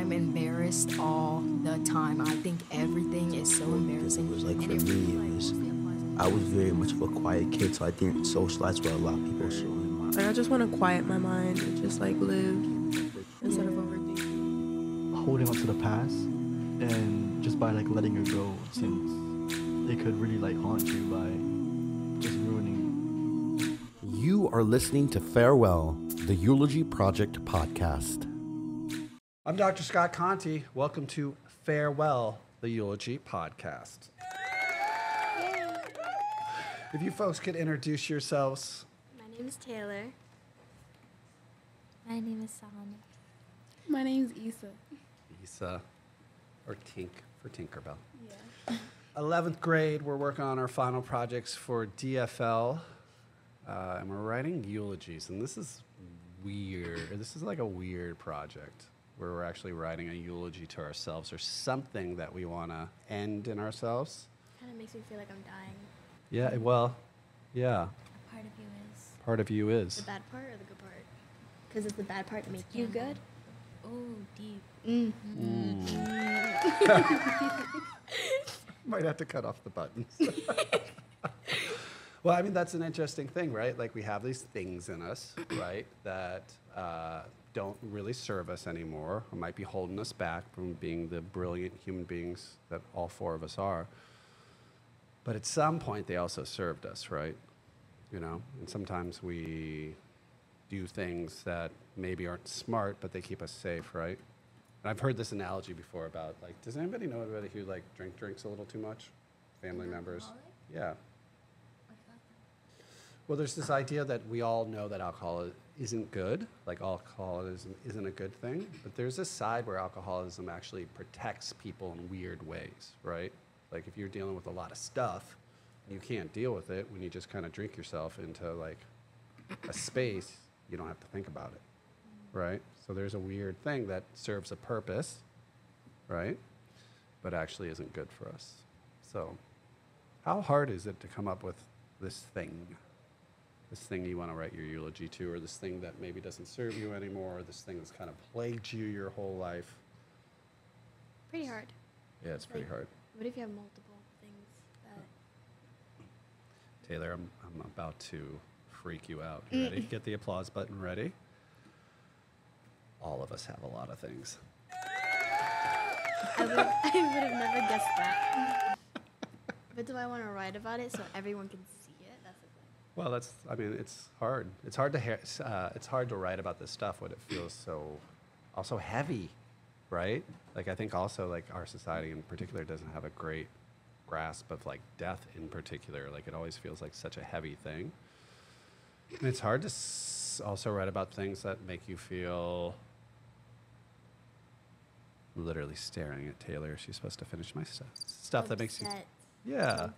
I'm embarrassed all the time. I think everything is so embarrassing. It was like, And for it me, really, it like, was, mostly applies to I was very much of a quiet kid, so I didn't socialize with a lot of people. So Like, I just want to quiet my mind and just like live instead of overthinking. Holding on to the past, and just by like letting it go, since it could really like haunt you by just ruining. You are listening to Farewell, the Eulogy Project podcast. I'm Dr. Scott Conti. Welcome to Farewell, the Eulogy podcast. If you folks could introduce yourselves. My name is Taylor. My name is Sahan. My name's Issa. Isa, or Tink for Tinkerbell. Yeah. 11th grade, we're working on our final projects for DFL, and we're writing eulogies. And this is weird. This is like a weird project where we're actually writing a eulogy to ourselves or something that we want to end in ourselves. Kind of makes me feel like I'm dying. Yeah, well, yeah. A part of you is. Part of you is. The bad part or the good part? Because it's the bad part make you good? Oh, deep. Might have to cut off the buttons. Well, I mean, that's an interesting thing, right? Like, we have these things in us, right, that don't really serve us anymore, or might be holding us back from being the brilliant human beings that all four of us are. But at some point, they also served us, right? You know, and sometimes we do things that maybe aren't smart, but they keep us safe, right? And I've heard this analogy before about, like, does anybody know anybody who, like, drinks a little too much? Family members? Yeah. Well, there's this idea that we all know that alcohol isn't good, like alcoholism isn't a good thing, but there's this side where alcoholism actually protects people in weird ways, right? Like, if you're dealing with a lot of stuff, you can't deal with it when you just kind of drink yourself into, like, a space, you don't have to think about it, right? So there's a weird thing that serves a purpose, right? But actually isn't good for us. So how hard is it to come up with this thing you want to write your eulogy to, or this thing that maybe doesn't serve you anymore, or this thing that's kind of plagued you your whole life? Pretty hard. Yeah, it's pretty hard. What if you have multiple things that... Taylor, I'm about to freak you out. You ready? Get the applause button ready. All of us have a lot of things. I would have never guessed that. But do I want to write about it so everyone can see it? That's the thing. Well, it's hard. It's hard to it's hard to write about this stuff when it feels so also heavy, right? Like, I think also, like, our society in particular doesn't have a great grasp of, like, death in particular. Like, it always feels like such a heavy thing. And it's hard to also write about things that make you feel... I'm literally staring at Taylor. She's supposed to finish my stuff. Stuff that makes you... Yeah.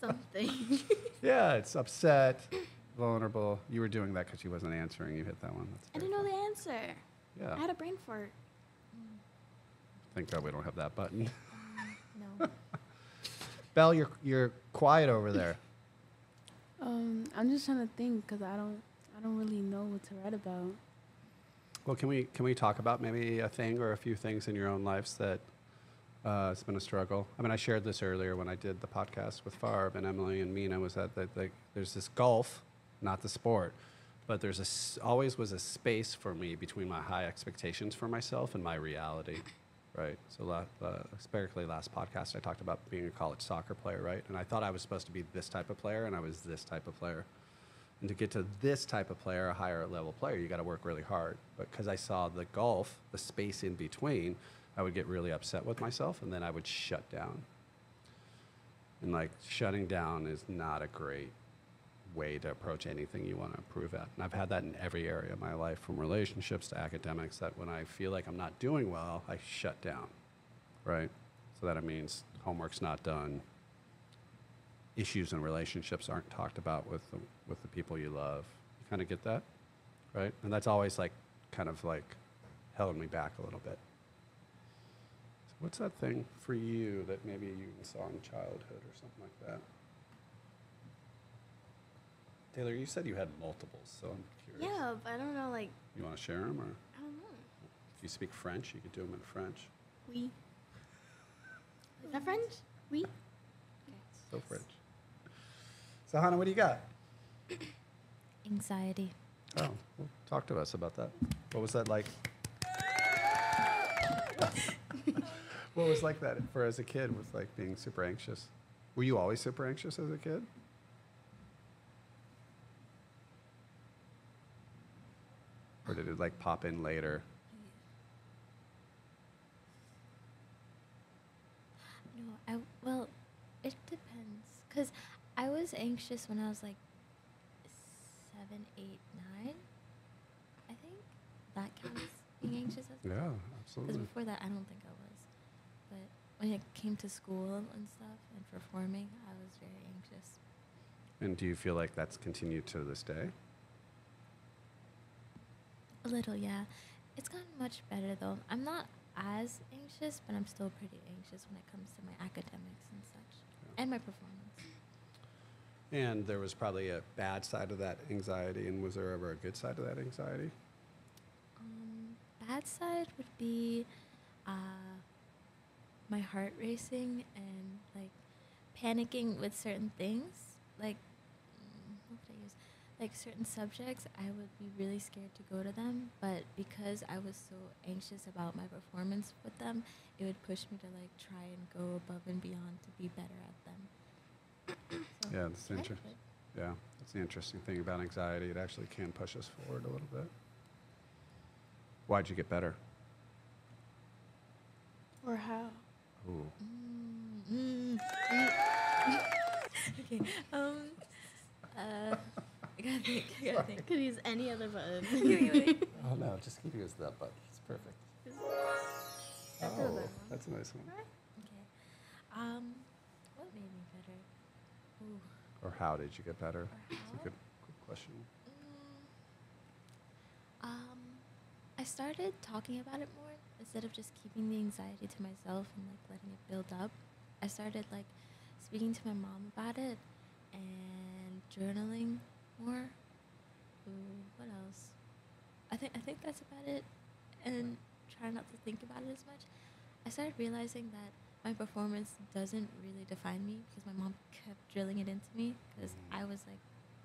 Something. Yeah, it's upset, vulnerable. You were doing that because she wasn't answering. You hit that one. I didn't know the answer. Yeah. I had a brain fart. Thank God we don't have that button. No. Belle, you're quiet over there. I'm just trying to think because I don't really know what to write about. Well, can we talk about maybe a thing or a few things in your own lives that it's been a struggle? I mean, I shared this earlier when I did the podcast with Farb and Emily and Mina, was that there's this gulf, not the sport, but there's always was a space for me between my high expectations for myself and my reality, right? So especially last podcast, I talked about being a college soccer player, right? And I thought I was supposed to be this type of player, and I was this type of player. And to get to this type of player, a higher level player, you got to work really hard. But because I saw the gulf, the space in between, I would get really upset with myself, and then I would shut down. And, like, shutting down is not a great way to approach anything you want to improve at. And I've had that in every area of my life, from relationships to academics, that when I feel like I'm not doing well, I shut down, right? So that it means homework's not done, issues in relationships aren't talked about with the people you love. You kind of get that, right? And that's always, like, kind of, like, held me back a little bit. So what's that thing for you that maybe you saw in childhood or something like that? Taylor, you said you had multiples, so I'm curious. Yeah, but I don't know, like, You want to share them, or I don't know. if you speak French, you could do them in French. Oui. Is that French? Oui. So French. So, Hannah, what do you got? Anxiety. Oh, well, talk to us about that. What was that like? What was like that for as a kid with like being super anxious? Were you always super anxious as a kid? Or did it like pop in later? No, well, it depends. Because I was anxious when I was like 7, 8, 9. I think that counts being anxious as Yeah, Because absolutely. before that, I don't think I was. But when it came to school and stuff and performing, I was very anxious. And do you feel like that's continued to this day? A little, yeah. It's gotten much better though. I'm not as anxious, but I'm still pretty anxious when it comes to my academics and such, and my performance. And there was probably a bad side of that anxiety, and was there ever a good side of that anxiety? Bad side would be my heart racing and like panicking with certain things. Like, what could I use? Like certain subjects, I would be really scared to go to them, but because I was so anxious about my performance with them, it would push me to like try and go above and beyond to be better at them. So, Yeah, that's I interesting. could. Yeah, that's the interesting thing about anxiety. It actually can push us forward a little bit. Why'd you get better? Or how? Ooh. Okay. I gotta think. Could use any other button. Oh no, just keep using that button. It's perfect. Oh, that's a nice one. Okay. What made me better? Ooh. Or how did you get better? Or It's a how? good question. I started talking about it more instead of just keeping the anxiety to myself and like letting it build up. I started like speaking to my mom about it and journaling more. Ooh, what else? I think that's about it. And try not to think about it as much. I started realizing that my performance doesn't really define me because my mom kept drilling it into me because I was like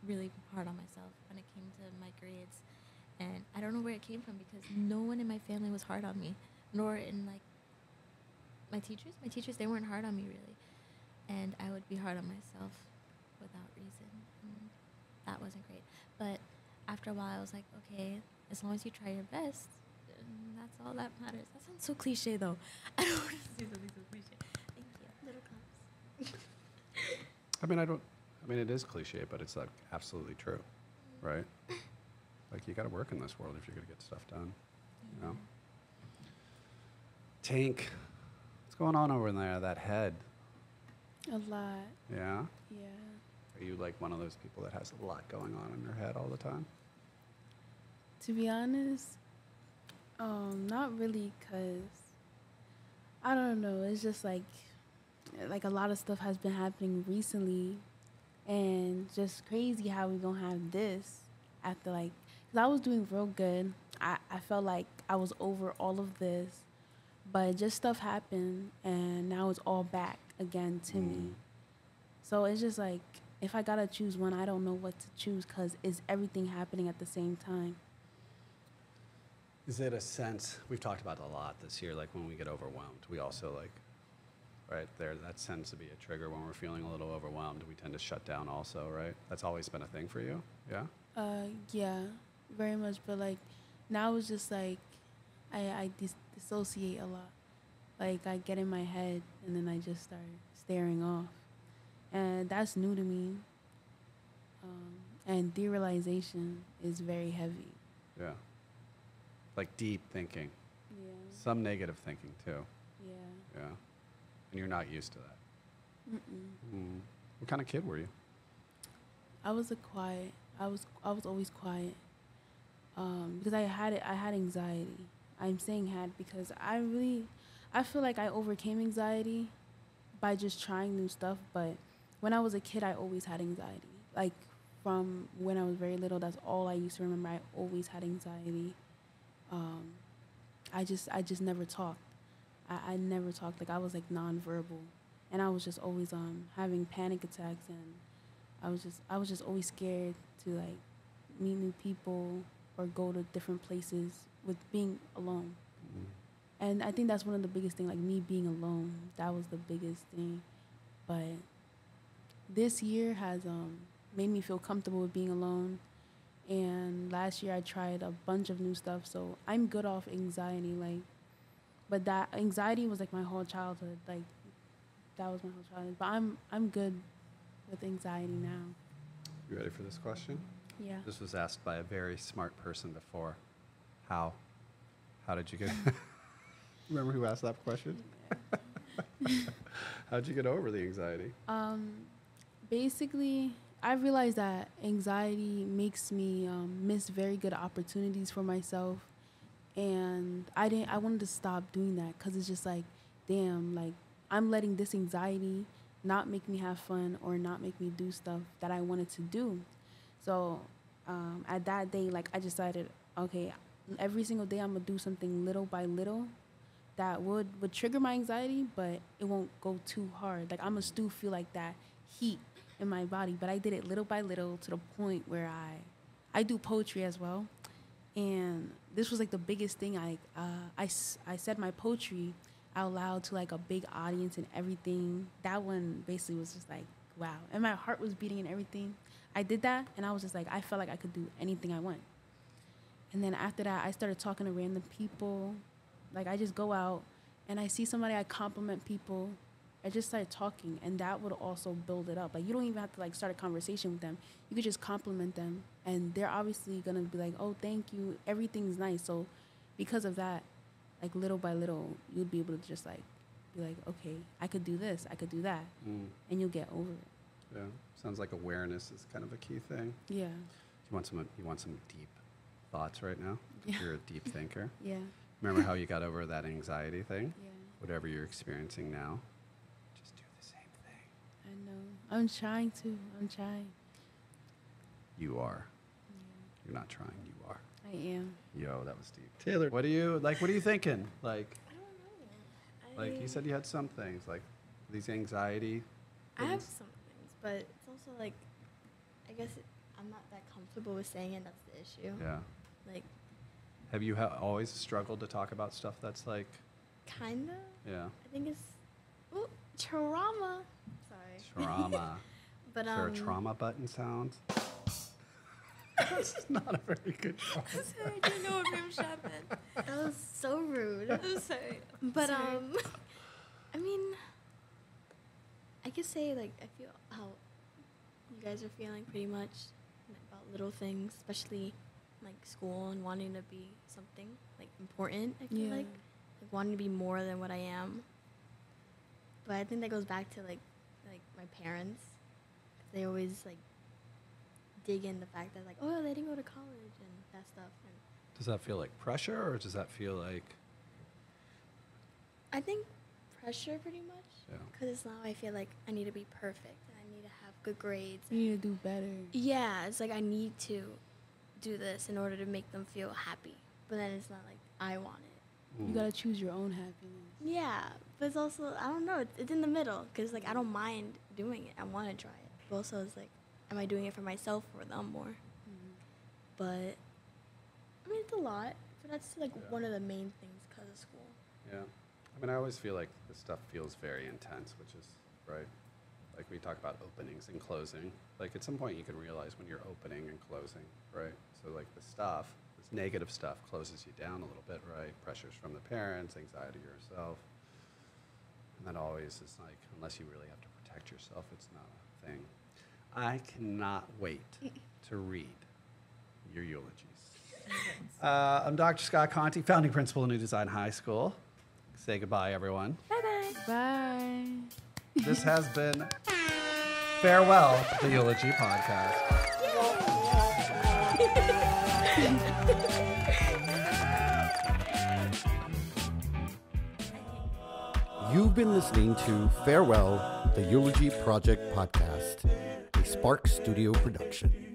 really hard on myself when it came to my grades. And I don't know where it came from because no one in my family was hard on me, nor in like my teachers. My teachers, they weren't hard on me really. And I would be hard on myself without reason. And that wasn't great. But after a while, I was like, okay, as long as you try your best, that's all that matters. That sounds so cliche though. I don't want to say something so cliche. Thank you. Little cups. I mean, it is cliche, but it's like absolutely true, right? Like you got to work in this world if you're gonna get stuff done, you know. Tank, what's going on over there? That head, A lot. yeah. Yeah. Are you like one of those people that has a lot going on in their head all the time? To be honest, not really, cause I don't know. It's just like a lot of stuff has been happening recently, and just crazy how we gonna have this after like, cause I was doing real good. I felt like I was over all of this, but just stuff happened, and now it's all back again to me. So it's just like if I gotta choose one, I don't know what to choose, cause it's everything happening at the same time. Is it a sense, we've talked about it a lot this year, like when we get overwhelmed, we also like, right there, that tends to be a trigger when we're feeling a little overwhelmed. We tend to shut down also, right? That's always been a thing for you, yeah? Yeah, very much. But like now it's just like I dissociate a lot. Like I get in my head and then I just start staring off, and that's new to me. And derealization is very heavy. Yeah. Like deep thinking, Yeah, some negative thinking too, yeah. yeah. And you're not used to that. Mm-mm. What kind of kid were you? I was I was always quiet. Because I had anxiety. I'm saying had because I feel like I overcame anxiety by just trying new stuff. But when I was a kid, I always had anxiety, like from when I was very little, that's all I used to remember. I always had anxiety. I just never talked. I never talked. Like, I was like nonverbal, and I was just always having panic attacks, and I was just always scared to like meet new people or go to different places with being alone. And I think that's one of the biggest things, like me being alone. That was the biggest thing. But this year has made me feel comfortable with being alone. And last year I tried a bunch of new stuff, so I'm good off anxiety. Like, but that anxiety was like my whole childhood. Like, that was my whole childhood. But I'm good with anxiety now. You ready for this question? Yeah. This was asked by a very smart person before. How did you get? Remember who asked that question? How'd you get over the anxiety? Basically, I realized that anxiety makes me miss very good opportunities for myself, and I wanted to stop doing that because it's just like, damn, like I'm letting this anxiety not make me have fun or not make me do stuff that I wanted to do. So at that day, like I decided, okay, every single day I'm gonna do something little by little that would trigger my anxiety, but it won't go too hard. Like, I'm gonna still feel like that heat in my body, but I did it little by little to the point where I do poetry as well. And this was like the biggest thing. I said my poetry out loud to like a big audience and everything. That one basically was just like, wow. And my heart was beating and everything. I did that, and I was just like, I felt like I could do anything I want. And then after that, I started talking to random people. Like, I just go out and I see somebody, I compliment people. I just started talking, and that would also build it up. Like, you don't even have to like start a conversation with them. You could just compliment them, and they're obviously gonna be like, oh, thank you, everything's nice. So because of that, like little by little, you'll be able to just like be like, okay, I could do this, I could do that, and you'll get over it. Yeah, sounds like awareness is kind of a key thing. Yeah. You want some deep thoughts right now? Yeah. You're a deep thinker. Yeah. Remember how you got over that anxiety thing? Yeah. Whatever you're experiencing now, just do the same thing. I know. I'm trying to. I'm trying. You are. Yeah. You're not trying. You are. I am. Yo, that was deep. Taylor, what are you thinking? Like, I don't know. like you said, you had some things like these anxiety. I have things. some things, but it's also like, I guess I'm not that comfortable with saying it. That's the issue. Yeah. Like, Have you always struggled to talk about stuff that's like? kinda. Yeah. I think it's trauma. Sorry. Trauma. But Is there a trauma button sound? This is not a very good choice. Sorry, I didn't know what room shop in. That was so rude. I'm sorry. But Sorry. I mean, I could say like I feel how you guys are feeling pretty much about little things, especially like school and wanting to be something like important. I feel like wanting to be more than what I am. But I think that goes back to like my parents. 'Cause they always like dig in the fact that like, oh, they didn't go to college and that stuff. And Does that feel like pressure, or does that feel like? I think pressure pretty much. Yeah. Because now I feel like I need to be perfect and I need to have good grades. You need to do better. Yeah, it's like I need to do this in order to make them feel happy. But then it's not like I want it. You gotta choose your own happiness. Yeah, but it's also, I don't know, it's in the middle. Because like I don't mind doing it. I want to try it. But also it's like, am I doing it for myself or them more? But, I mean, it's a lot. But that's like one of the main things because of school. Yeah. I mean, I always feel like this stuff feels very intense, which is right. Like we talk about openings and closing. Like at some point you can realize when you're opening and closing, right? So like the stuff, this negative stuff closes you down a little bit, right? Pressures from the parents, anxiety yourself. And that always is like, unless you really have to protect yourself, it's not a thing. I cannot wait to read your eulogies. I'm Dr. Scott Conti, founding principal of New Design High School. Say goodbye, everyone. Bye-bye. Bye. This has been Farewell, the Eulogy Podcast. You've been listening to Farewell, the Eulogy Project Podcast, a Spark Studio production.